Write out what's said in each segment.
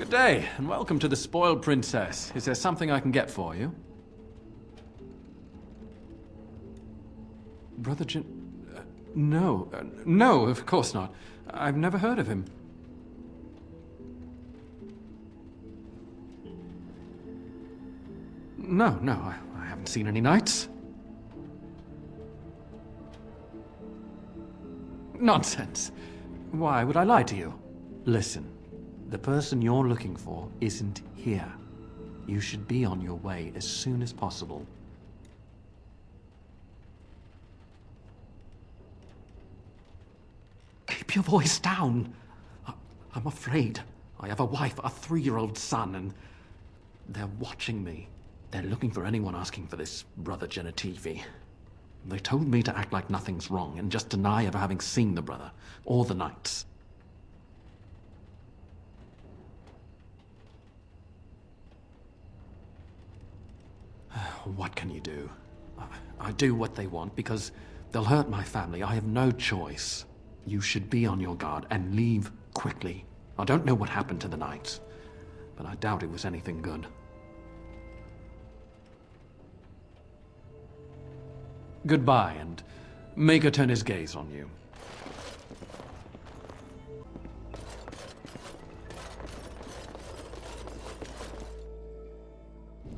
Good day, and welcome to the Spoiled Princess. Is there something I can get for you? Brother No, of course not. I've never heard of him. No, I haven't seen any knights. Nonsense. Why would I lie to you? Listen, the person you're looking for isn't here. You should be on your way as soon as possible. Keep your voice down. I'm afraid. I have a wife, a 3-year-old son, and they're watching me. They're looking for anyone asking for this Brother 17. They told me to act like nothing's wrong and just deny ever having seen the brother or the knights. What can you do? I do what they want because they'll hurt my family. I have no choice. You should be on your guard and leave quickly. I don't know what happened to the knights, but I doubt it was anything good. Goodbye, and make her turn his gaze on you.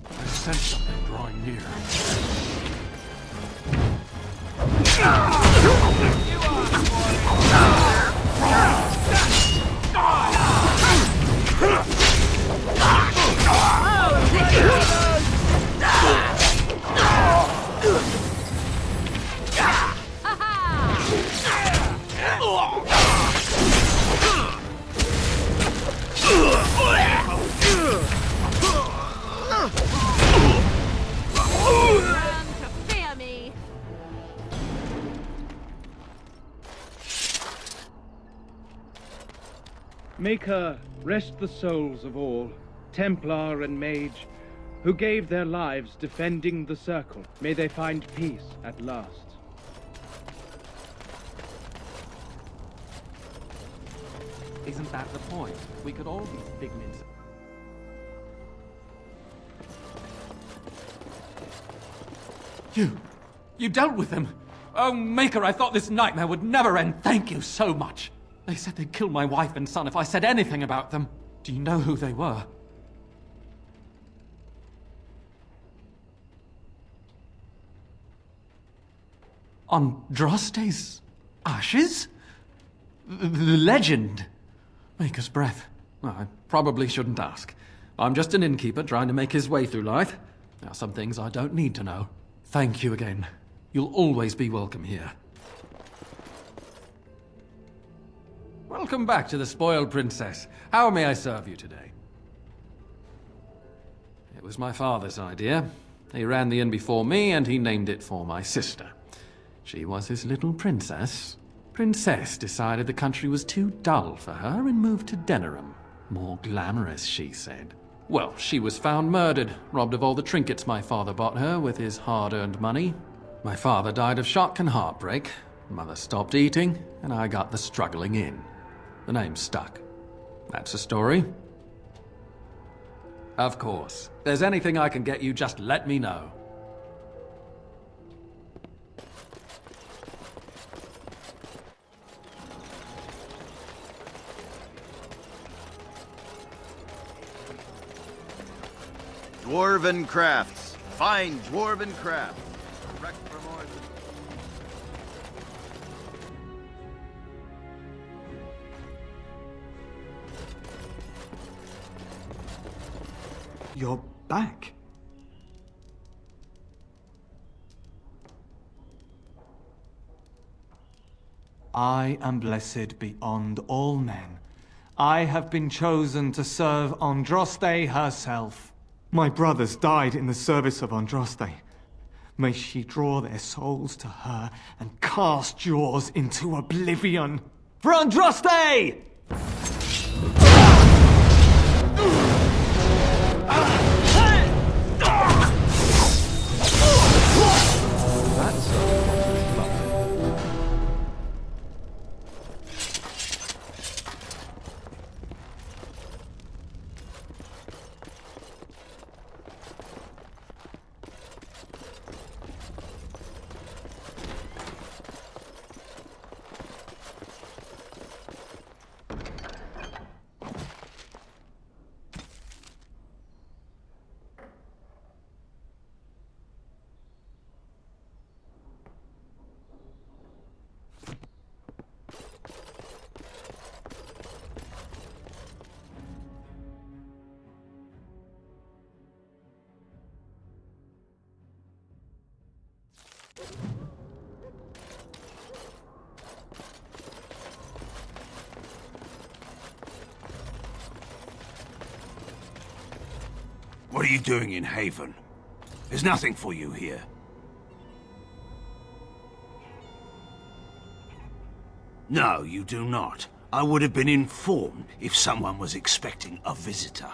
I sense something drawing near. Make her rest the souls of all, Templar and Mage, who gave their lives defending the Circle. May they find peace at last. Isn't that the point? We could all be figments. You dealt with them! Oh, Maker, I thought this nightmare would never end. Thank you so much. They said they'd kill my wife and son if I said anything about them. Do you know who they were? Andraste's ashes? The legend? Maker's breath. Well, I probably shouldn't ask. I'm just an innkeeper trying to make his way through life. There are some things I don't need to know. Thank you again. You'll always be welcome here. Welcome back to the Spoiled Princess. How may I serve you today? It was my father's idea. He ran the inn before me, and he named it for my sister. She was his little princess. Princess decided the country was too dull for her and moved to Denerim. More glamorous, she said. Well, she was found murdered, robbed of all the trinkets my father bought her with his hard-earned money. My father died of shock and heartbreak. Mother stopped eating, and I got the struggling inn. The name stuck. That's the story. Of course. If there's anything I can get you, just let me know. Dwarven crafts. Fine dwarven crafts. Correct for more than... You're back. I am blessed beyond all men. I have been chosen to serve Andraste herself. My brothers died in the service of Andraste. May she draw their souls to her and cast yours into oblivion. For Andraste! What are you doing in Haven? There's nothing for you here. No, you do not. I would have been informed if someone was expecting a visitor.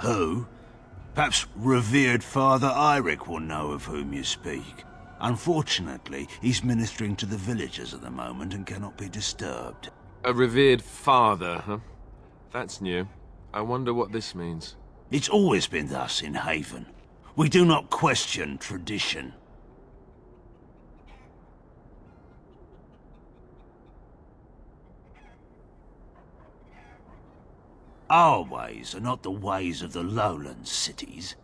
Who? Perhaps revered Father Eirik will know of whom you speak. Unfortunately, he's ministering to the villagers at the moment and cannot be disturbed. A revered father, huh? That's new. I wonder what this means. It's always been thus in Haven. We do not question tradition. Our ways are not the ways of the lowland cities.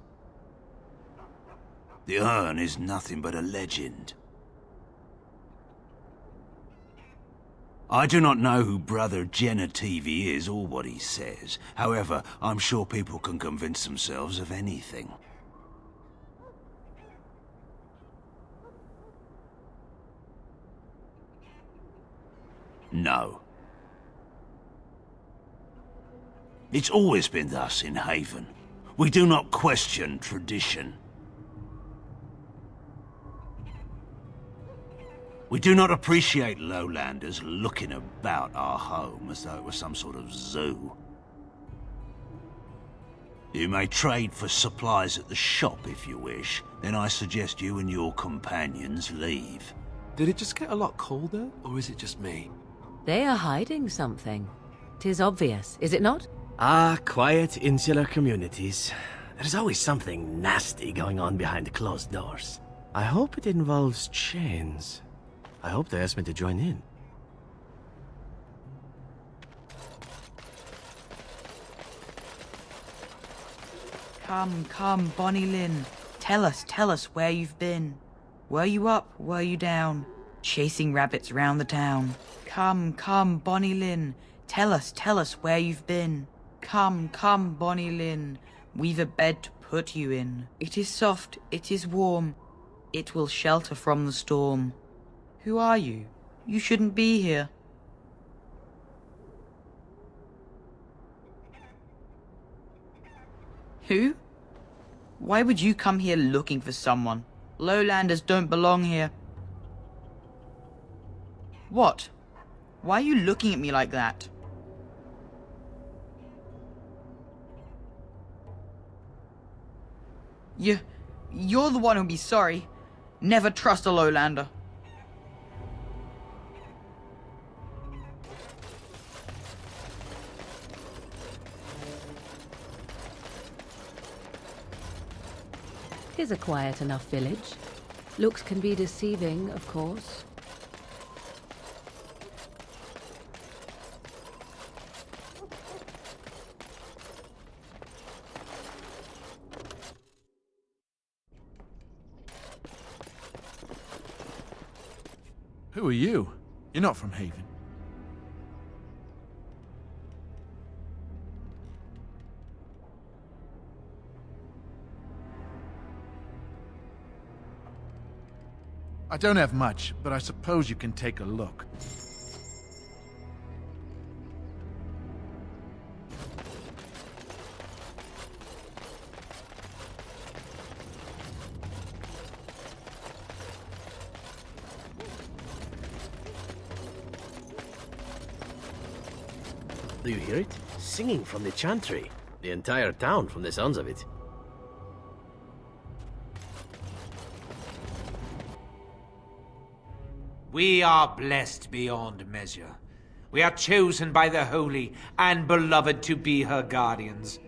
The urn is nothing but a legend. I do not know who Brother Genevieve is or what he says. However, I'm sure people can convince themselves of anything. No. It's always been thus in Haven. We do not question tradition. We do not appreciate lowlanders looking about our home as though it was some sort of zoo. You may trade for supplies at the shop if you wish, then I suggest you and your companions leave. Did it just get a lot colder, or is it just me? They are hiding something. 'Tis obvious, is it not? Ah, quiet, insular communities. There's always something nasty going on behind the closed doors. I hope it involves chains. I hope they ask me to join in. Come, Bonnie Lynn. Tell us where you've been. Were you up, were you down? Chasing rabbits round the town. Come, Bonnie Lynn. Tell us where you've been. Come, Bonnie Lynn. We've a bed to put you in. It is soft, it is warm. It will shelter from the storm. Who are you? You shouldn't be here. Who? Why would you come here looking for someone? Lowlanders don't belong here. What? Why are you looking at me like that? You're the one who'll be sorry. Never trust a lowlander. Tis a quiet enough village. Looks can be deceiving, of course. Who are you? You're not from Haven. I don't have much, but I suppose you can take a look. Do you hear it? Singing from the chantry. The entire town, from the sounds of it. We are blessed beyond measure. We are chosen by the holy and beloved to be her guardians.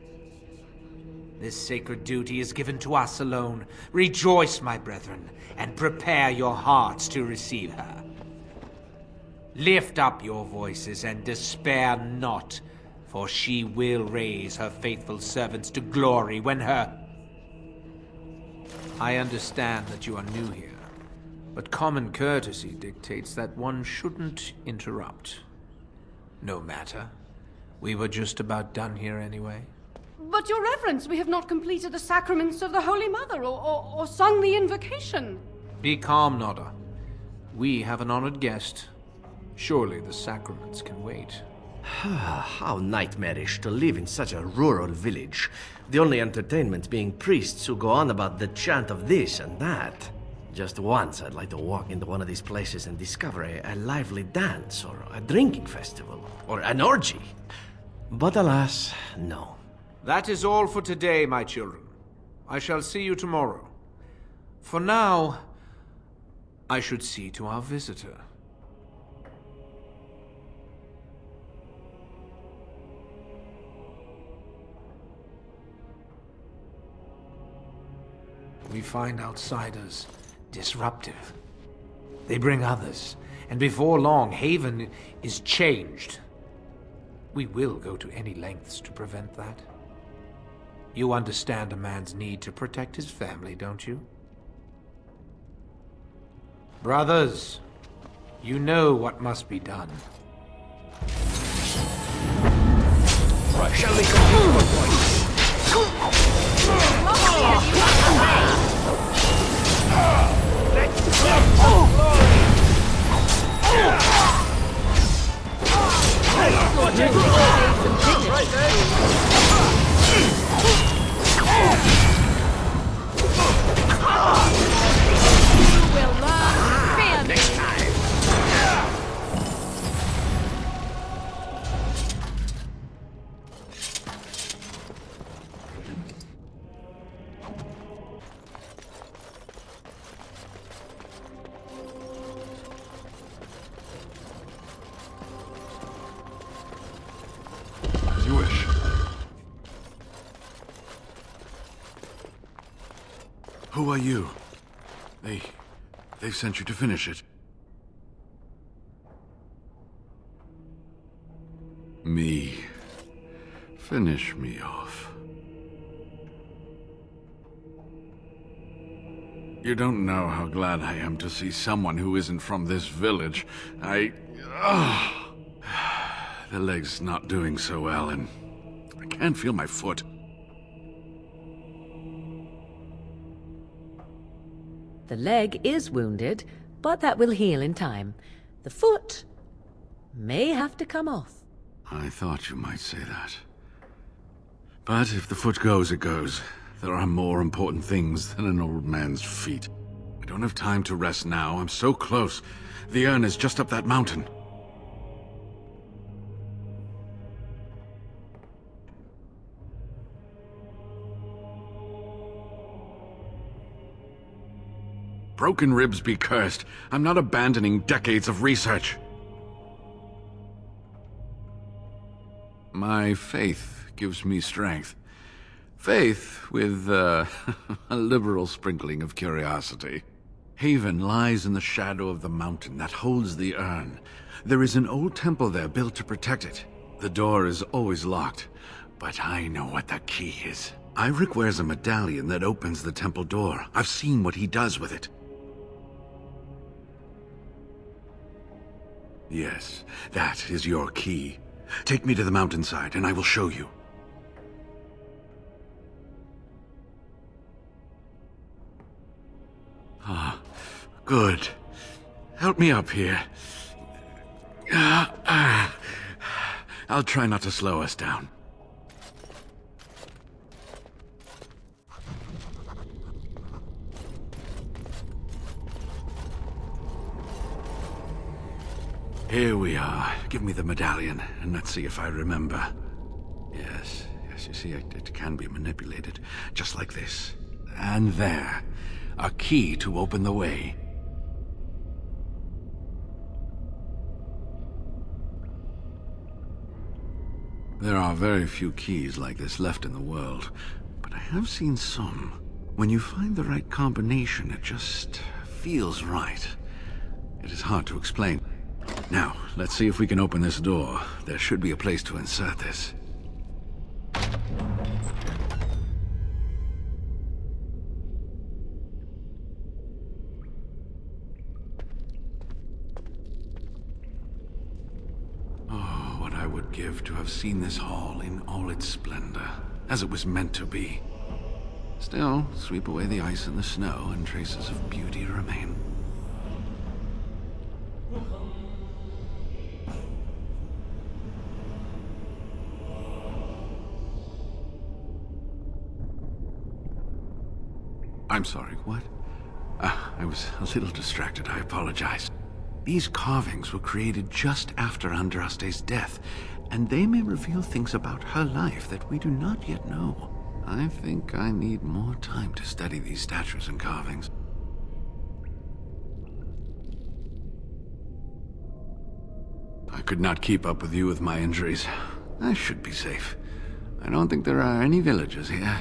This sacred duty is given to us alone. Rejoice, my brethren, and prepare your hearts to receive her. Lift up your voices and despair not, for she will raise her faithful servants to glory when her... I understand that you are new here, but common courtesy dictates that one shouldn't interrupt. No matter. We were just about done here anyway. But, Your Reverence, we have not completed the sacraments of the Holy Mother or sung the invocation. Be calm, Nodda. We have an honored guest. Surely the sacraments can wait. How nightmarish to live in such a rural village. The only entertainment being priests who go on about the chant of this and that. Just once I'd like to walk into one of these places and discover a lively dance, or a drinking festival, or an orgy. But alas, no. That is all for today, my children. I shall see you tomorrow. For now, I should see to our visitor. We find outsiders disruptive. They bring others, and before long, Haven is changed. We will go to any lengths to prevent that. You understand a man's need to protect his family, don't you? Brothers, you know what must be done. Right, shall we continue for points? As you wish. Who are you? They sent you to finish it. Me. Finish me off. You don't know how glad I am to see someone who isn't from this village. The leg's not doing so well, and I can't feel my foot. The leg is wounded, but that will heal in time. The foot may have to come off. I thought you might say that. But if the foot goes, it goes. There are more important things than an old man's feet. I don't have time to rest now. I'm so close. The urn is just up that mountain. Broken ribs be cursed. I'm not abandoning decades of research. My faith gives me strength. Faith with a liberal sprinkling of curiosity. Haven lies in the shadow of the mountain that holds the urn. There is an old temple there built to protect it. The door is always locked, but I know what the key is. Irik wears a medallion that opens the temple door. I've seen what he does with it. Yes, that is your key. Take me to the mountainside, and I will show you. Ah, good. Help me up here. I'll try not to slow us down. Here we are. Give me the medallion, and let's see if I remember. Yes, you see, it can be manipulated, just like this. And there. A key to open the way. There are very few keys like this left in the world, but I have seen some. When you find the right combination, it just feels right. It is hard to explain. Now, let's see if we can open this door. There should be a place to insert this. Oh, what I would give to have seen this hall in all its splendor, as it was meant to be. Still, sweep away the ice and the snow, and traces of beauty remain. I'm sorry, what? I was a little distracted, I apologize. These carvings were created just after Andraste's death, and they may reveal things about her life that we do not yet know. I think I need more time to study these statues and carvings. I could not keep up with you with my injuries. I should be safe. I don't think there are any villagers here.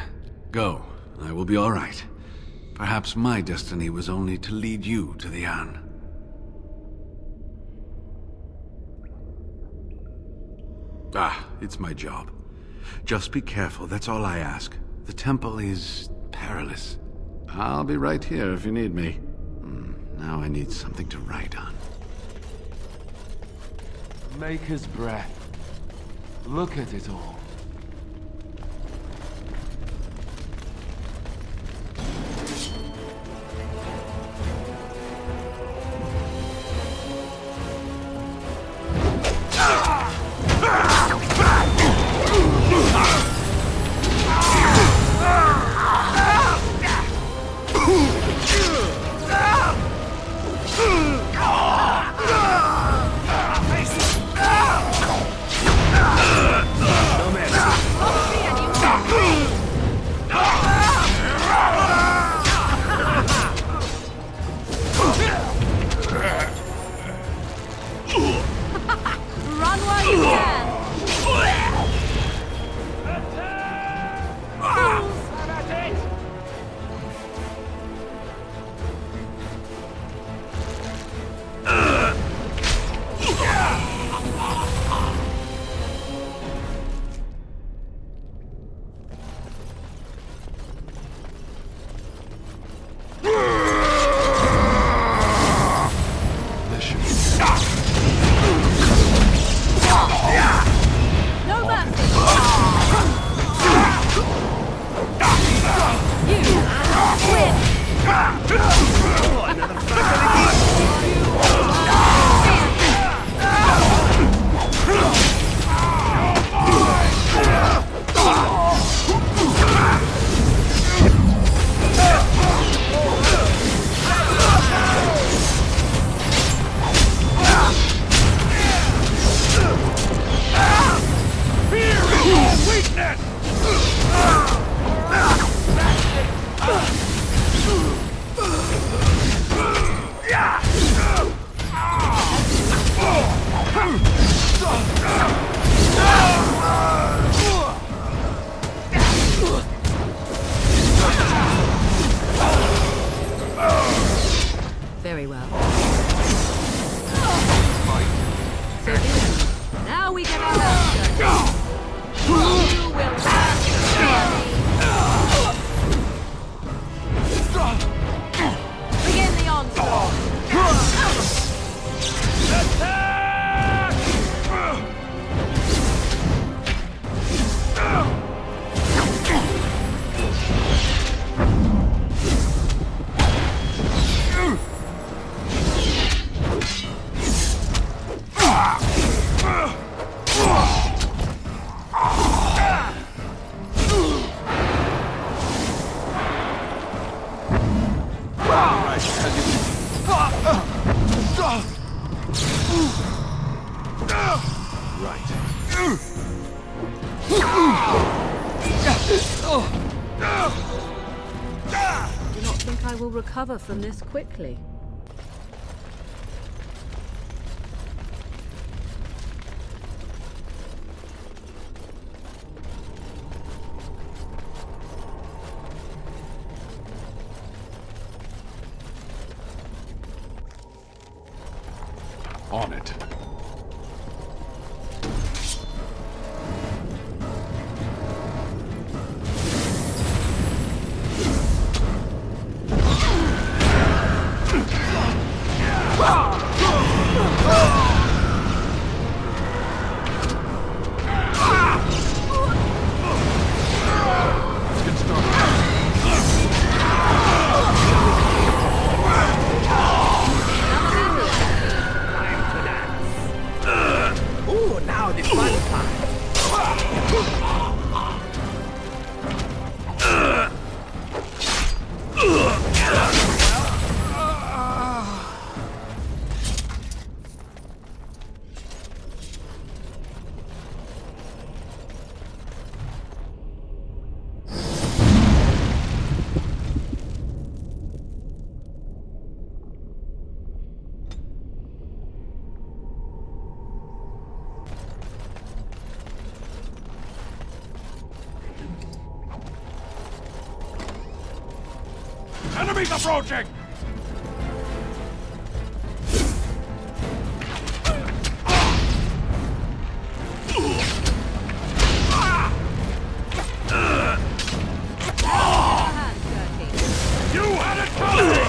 Go, I will be all right. Perhaps my destiny was only to lead you to the urn. It's my job. Just be careful, that's all I ask. The temple is perilous. I'll be right here if you need me. Now I need something to write on. Maker's breath. Look at it all. Run while you can! No mercy! You win! Very well. So now we get our last turn. You will begin the onslaught. Do not think I will recover from this quickly. On it. Enemies approaching! You had it coming!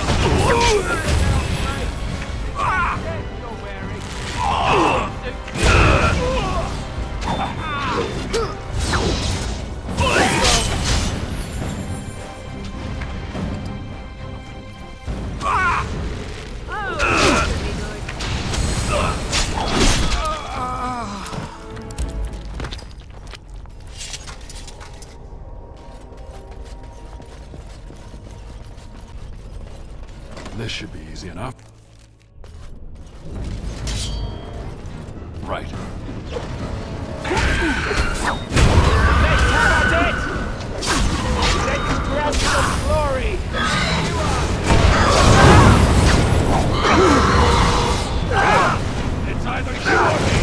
This should be easy enough. Right. Glory! It's either you or me!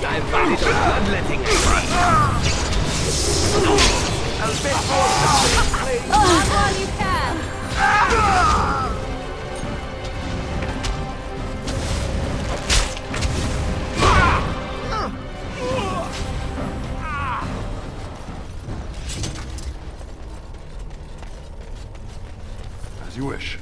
I'm valid on bloodletting. I'll bet for please. All you can. As you wish.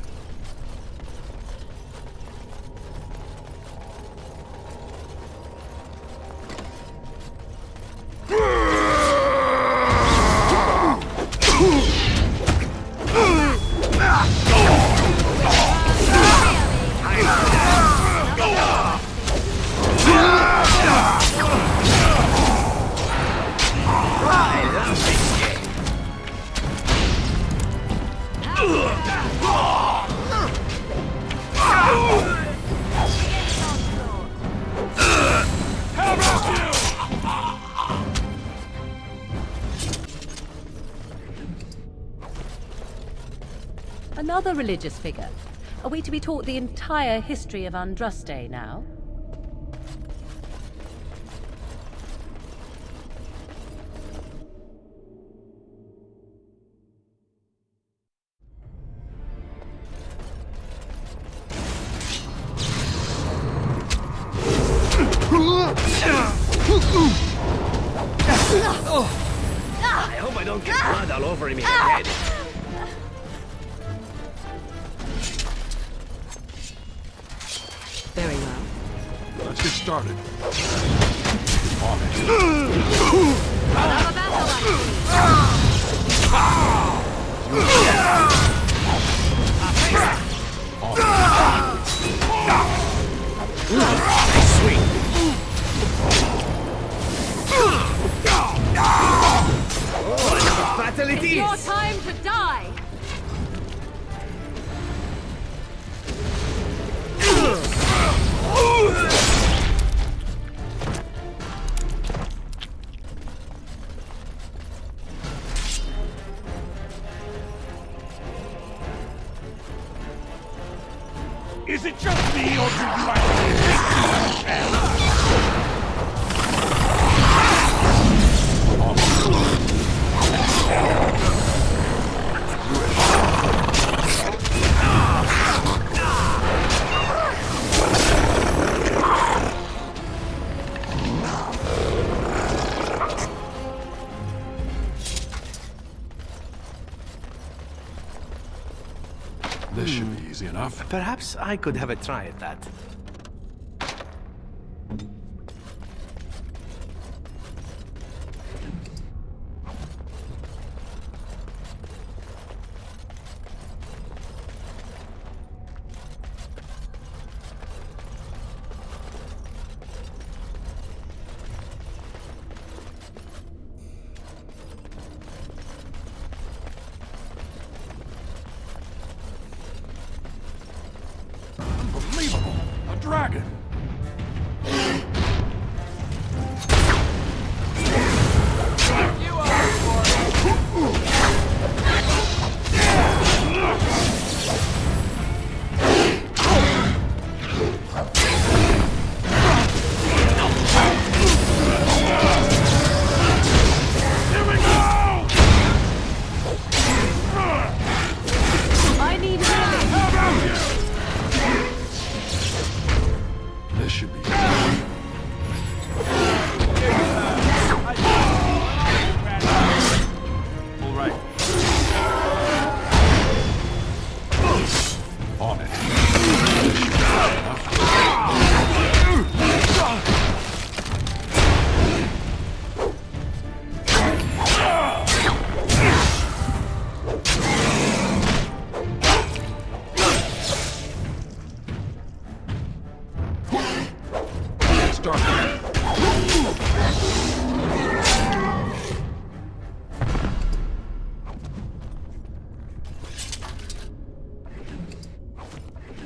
Another religious figure. Are we to be taught the entire history of Andraste now? I hope I don't get blood all over me again. Very well. Let's get started. On it. Fatalities! It's your time to die! Is it just me, or do you actually think you understand? This should be easy enough. Perhaps I could have a try at that.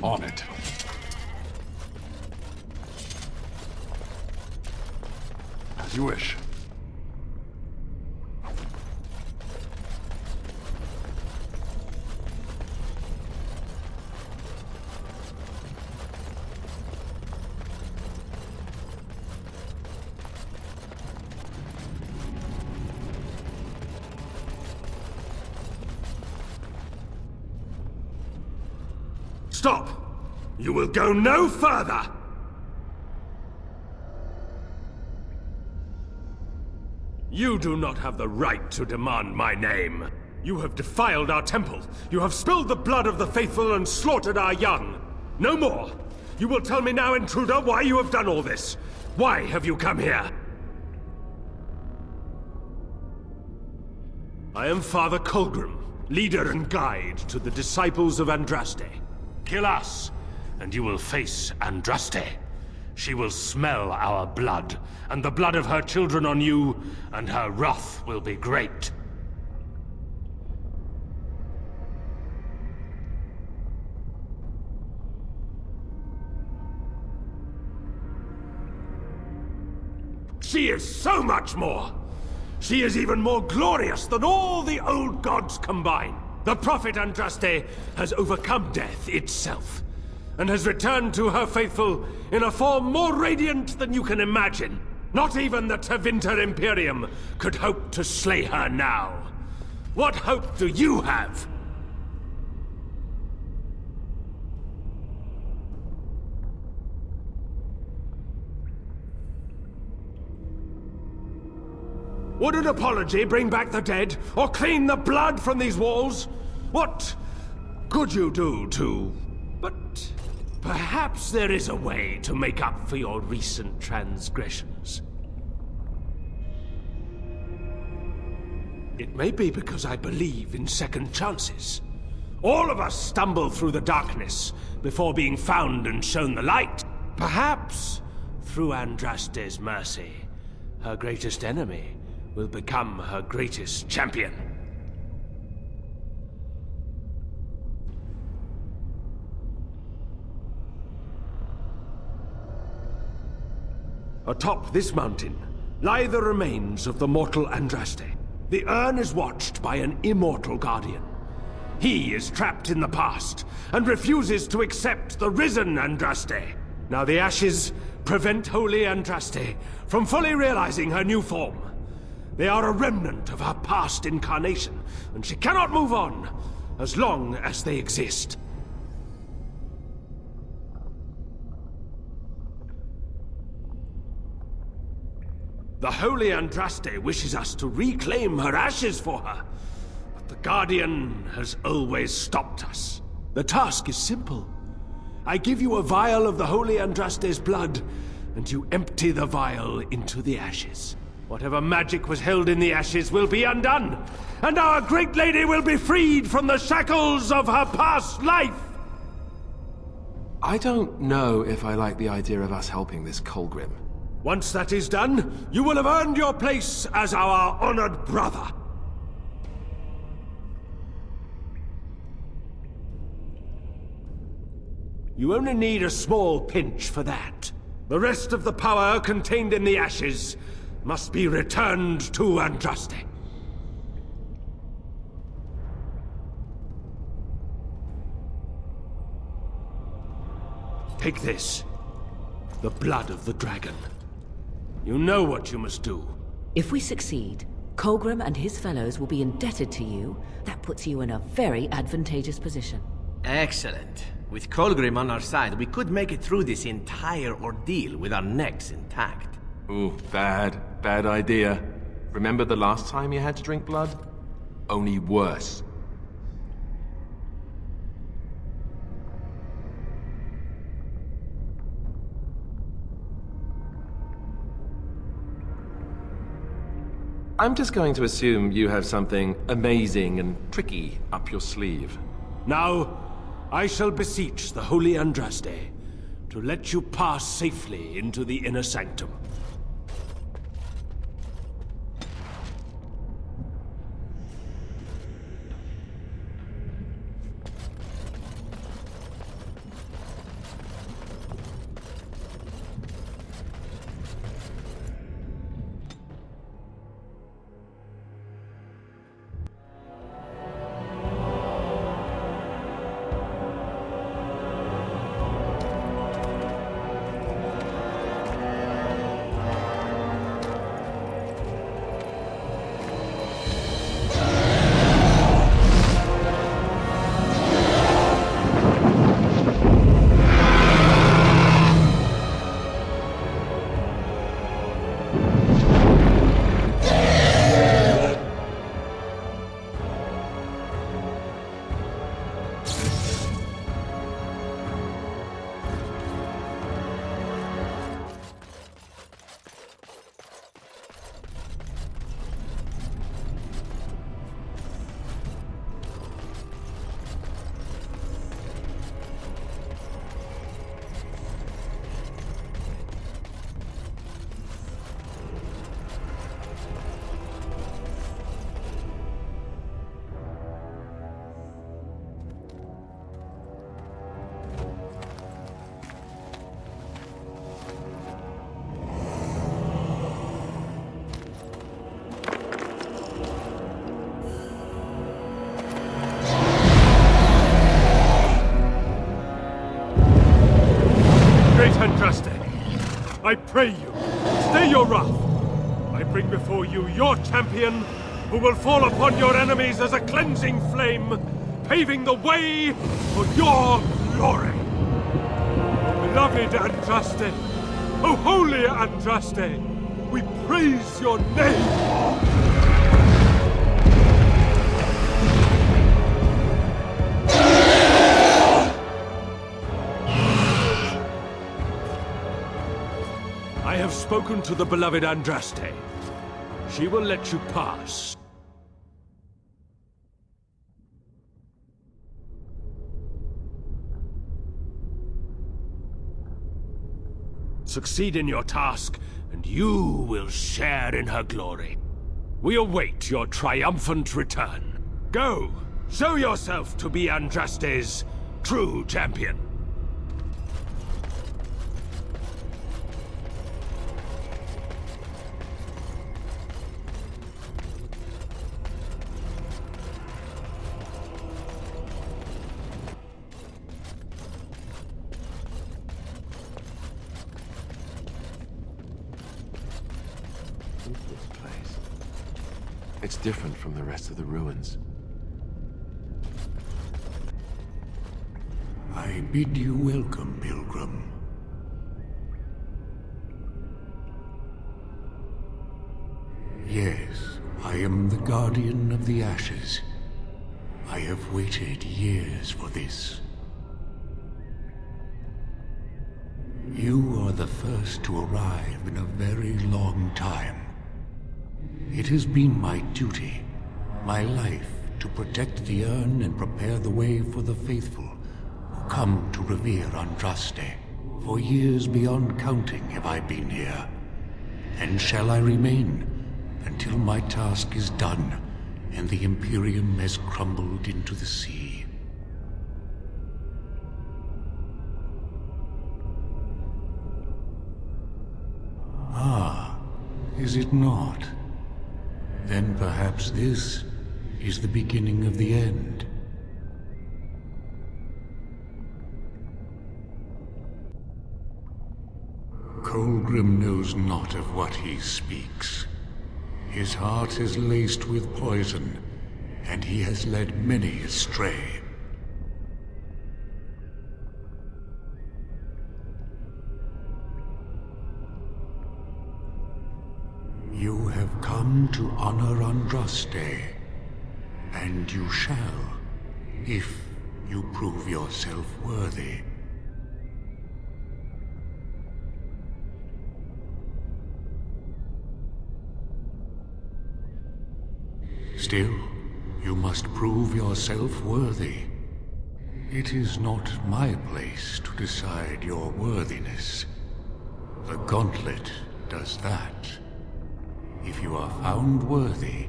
On it. As you wish. Stop! You will go no further! You do not have the right to demand my name. You have defiled our temple. You have spilled the blood of the faithful and slaughtered our young. No more! You will tell me now, intruder, why you have done all this. Why have you come here? I am Father Colgrim, leader and guide to the disciples of Andraste. Kill us, and you will face Andraste. She will smell our blood, and the blood of her children on you, and her wrath will be great. She is so much more! She is even more glorious than all the old gods combined. The prophet Andraste has overcome death itself, and has returned to her faithful in a form more radiant than you can imagine. Not even the Tevinter Imperium could hope to slay her now. What hope do you have? Would an apology bring back the dead, or clean the blood from these walls? What could you do to... But perhaps there is a way to make up for your recent transgressions. It may be because I believe in second chances. All of us stumble through the darkness before being found and shown the light. Perhaps, through Andraste's mercy, her greatest enemy will become her greatest champion. Atop this mountain lie the remains of the mortal Andraste. The urn is watched by an immortal guardian. He is trapped in the past and refuses to accept the risen Andraste. Now the ashes prevent Holy Andraste from fully realizing her new form. They are a remnant of her past incarnation, and she cannot move on as long as they exist. The Holy Andraste wishes us to reclaim her ashes for her, but the Guardian has always stopped us. The task is simple. I give you a vial of the Holy Andraste's blood, and you empty the vial into the ashes. Whatever magic was held in the ashes will be undone, and our great lady will be freed from the shackles of her past life! I don't know if I like the idea of us helping this Colgrim. Once that is done, you will have earned your place as our honored brother. You only need a small pinch for that. The rest of the power contained in the ashes must be returned to Andraste. Take this. The blood of the dragon. You know what you must do. If we succeed, Colgrim and his fellows will be indebted to you. That puts you in a very advantageous position. Excellent. With Colgrim on our side, we could make it through this entire ordeal with our necks intact. Ooh, bad idea. Remember the last time you had to drink blood? Only worse. I'm just going to assume you have something amazing and tricky up your sleeve. Now, I shall beseech the Holy Andraste to let you pass safely into the inner sanctum. I pray you, stay your wrath. I bring before you your champion, who will fall upon your enemies as a cleansing flame, paving the way for your glory. O beloved Andraste, O holy Andraste, we praise your name. I have spoken to the beloved Andraste. She will let you pass. Succeed in your task, and you will share in her glory. We await your triumphant return. Go, show yourself to be Andraste's true champion. It's different from the rest of the ruins. I bid you welcome, Pilgrim. Yes, I am the Guardian of the Ashes. I have waited years for this. You are the first to arrive in a very long time. It has been my duty, my life, to protect the urn and prepare the way for the faithful who come to revere Andraste. For years beyond counting have I been here, and shall I remain until my task is done and the Imperium has crumbled into the sea. Ah, is it not? Then perhaps this is the beginning of the end. Colgrim knows not of what he speaks. His heart is laced with poison, and he has led many astray. You have come to honor Andraste, and you shall, if you prove yourself worthy. Still, you must prove yourself worthy. It is not my place to decide your worthiness. The gauntlet does that. If you are found worthy,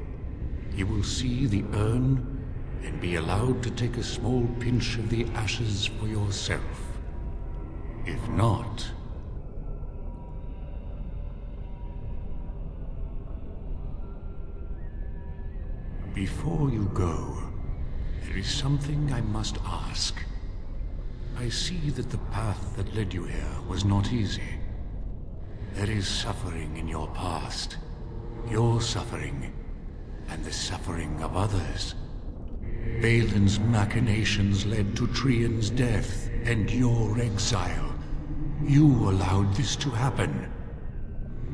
you will see the urn and be allowed to take a small pinch of the ashes for yourself. If not... Before you go, there is something I must ask. I see that the path that led you here was not easy. There is suffering in your past. Your suffering, and the suffering of others. Balin's machinations led to Trian's death and your exile. You allowed this to happen.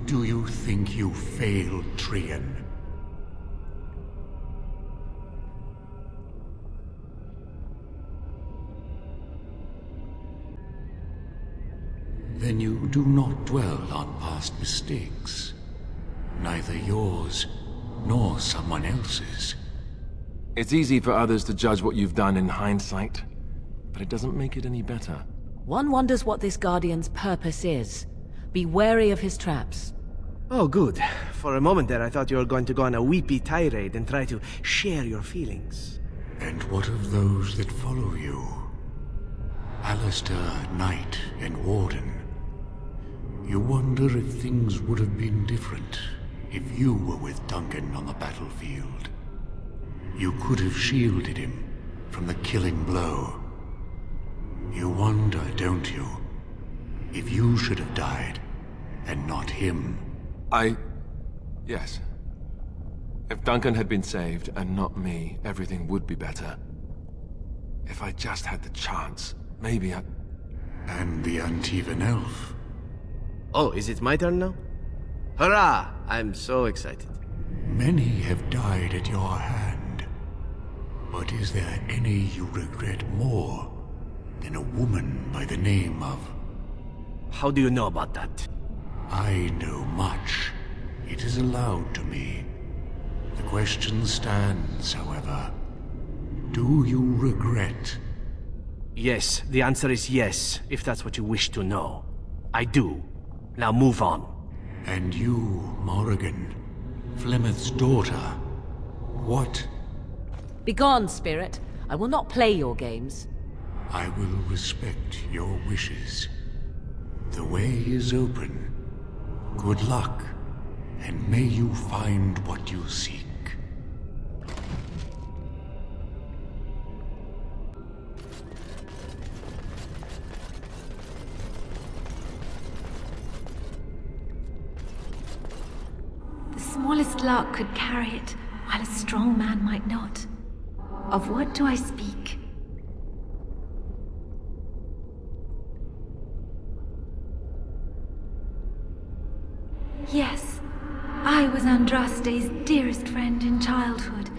Do you think you failed Trian? Then you do not dwell on past mistakes. Neither yours, nor someone else's. It's easy for others to judge what you've done in hindsight, but it doesn't make it any better. One wonders what this Guardian's purpose is. Be wary of his traps. Oh, good. For a moment there I thought you were going to go on a weepy tirade and try to share your feelings. And what of those that follow you? Alistair, Knight, and Warden. You wonder if things would have been different if you were with Duncan on the battlefield. You could have shielded him from the killing blow. You wonder, don't you? If you should have died, and not him. Yes. If Duncan had been saved, and not me, everything would be better. If I just had the chance, maybe I... And the Antivan elf. Oh, is it my turn now? Hurrah! I'm so excited. Many have died at your hand. But is there any you regret more than a woman by the name of... How do you know about that? I know much. It is allowed to me. The question stands, however. Do you regret? Yes, the answer is yes, if that's what you wish to know. I do. Now move on. And you, Morrigan, Flemeth's daughter, what? Begone, spirit. I will not play your games. I will respect your wishes. The way is open. Good luck, and may you find what you seek. The smallest lark could carry it, while a strong man might not. Of what do I speak? Yes, I was Andraste's dearest friend in childhood,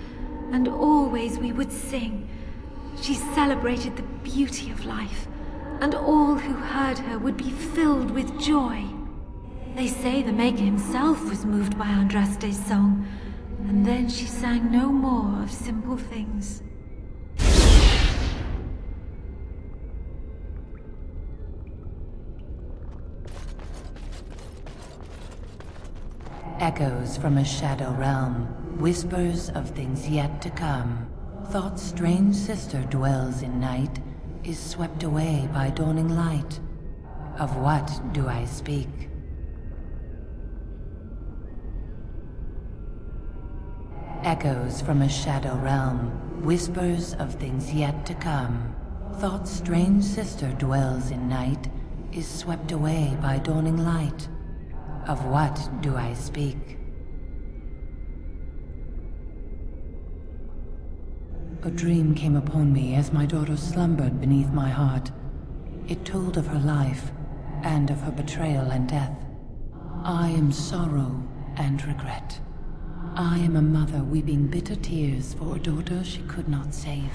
and always we would sing. She celebrated the beauty of life, and all who heard her would be filled with joy. They say the Maker himself was moved by Andraste's song, and then she sang no more of simple things. Echoes from a shadow realm, whispers of things yet to come. Thought's strange sister dwells in night, is swept away by dawning light. Of what do I speak? Echoes from a shadow realm, whispers of things yet to come. Thought's strange sister dwells in night, is swept away by dawning light. Of what do I speak? A dream came upon me as my daughter slumbered beneath my heart. It told of her life, and of her betrayal and death. I am sorrow and regret. I am a mother weeping bitter tears for a daughter she could not save.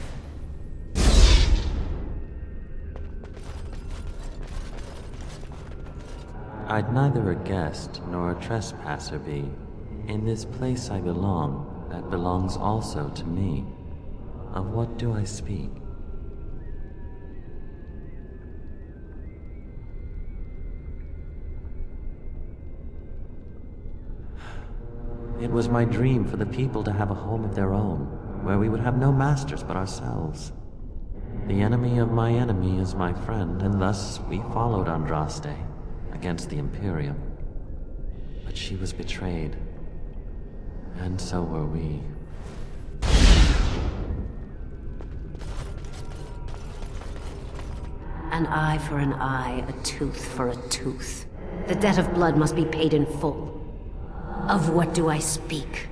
I'd neither a guest nor a trespasser be. In this place I belong, that belongs also to me. Of what do I speak? It was my dream for the people to have a home of their own, where we would have no masters but ourselves. The enemy of my enemy is my friend, and thus we followed Andraste against the Imperium. But she was betrayed, and so were we. An eye for an eye, a tooth for a tooth. The debt of blood must be paid in full. Of what do I speak?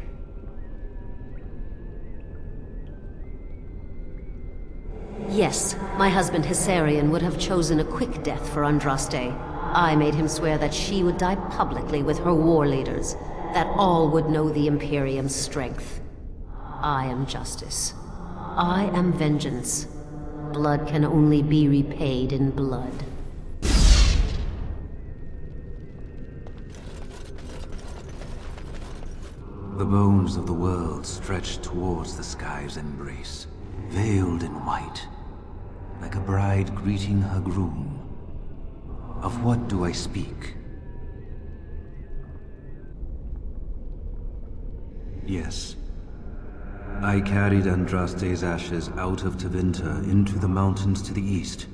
Yes, my husband Hysarion would have chosen a quick death for Andraste. I made him swear that she would die publicly with her war leaders, that all would know the Imperium's strength. I am justice. I am vengeance. Blood can only be repaid in blood. The bones of the world stretch towards the sky's embrace, veiled in white, like a bride greeting her groom. Of what do I speak? Yes. I carried Andraste's ashes out of Tevinter into the mountains to the east,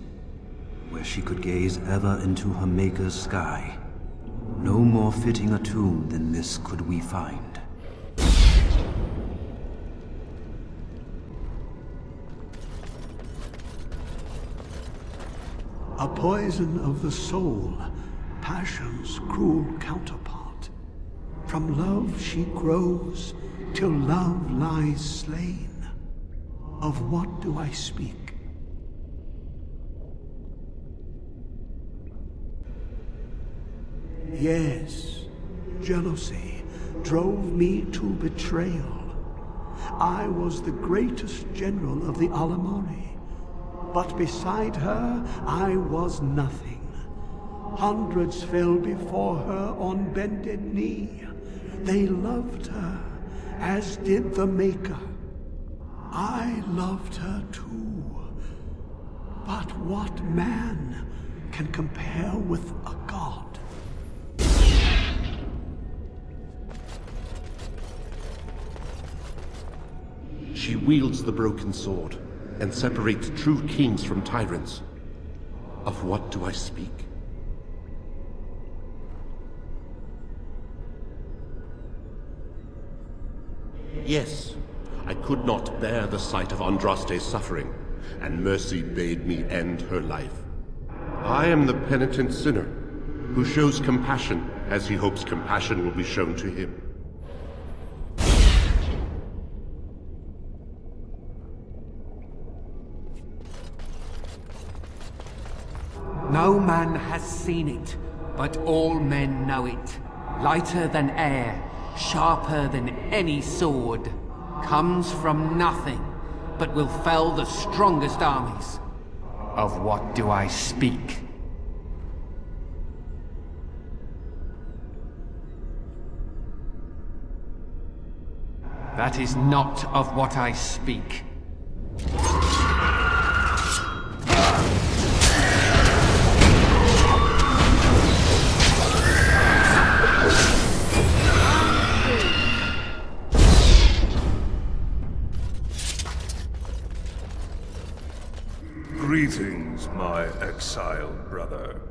where she could gaze ever into her Maker's sky. No more fitting a tomb than this could we find. A poison of the soul, compassion's cruel counterpart. From love she grows, till love lies slain. Of what do I speak? Yes, jealousy drove me to betrayal. I was the greatest general of the Alamari, but beside her I was nothing. Hundreds fell before her on bended knee. They loved her, as did the Maker. I loved her too. But what man can compare with a god? She wields the broken sword and separates true kings from tyrants. Of what do I speak? Yes, I could not bear the sight of Andraste's suffering, and mercy bade me end her life. I am the penitent sinner, who shows compassion as he hopes compassion will be shown to him. No man has seen it, but all men know it. Lighter than air, sharper than any sword. Comes from nothing, but will fell the strongest armies. Of what do I speak? That is not of what I speak. Greetings, my exiled brother.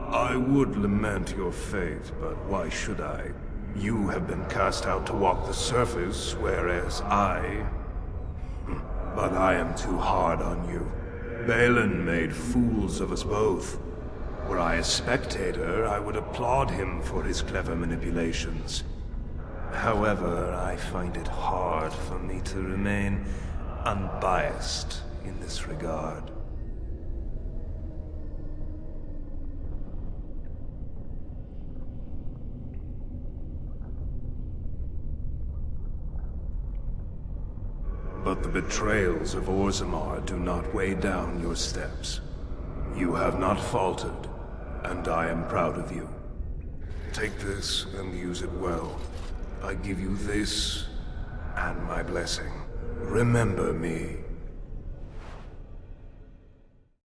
I would lament your fate, but why should I? You have been cast out to walk the surface, whereas I... But I am too hard on you. Balin made fools of us both. Were I a spectator, I would applaud him for his clever manipulations. However, I find it hard for me to remain unbiased in this regard. But the betrayals of Orzammar do not weigh down your steps. You have not faltered, and I am proud of you. Take this and use it well. I give you this and my blessing. Remember me.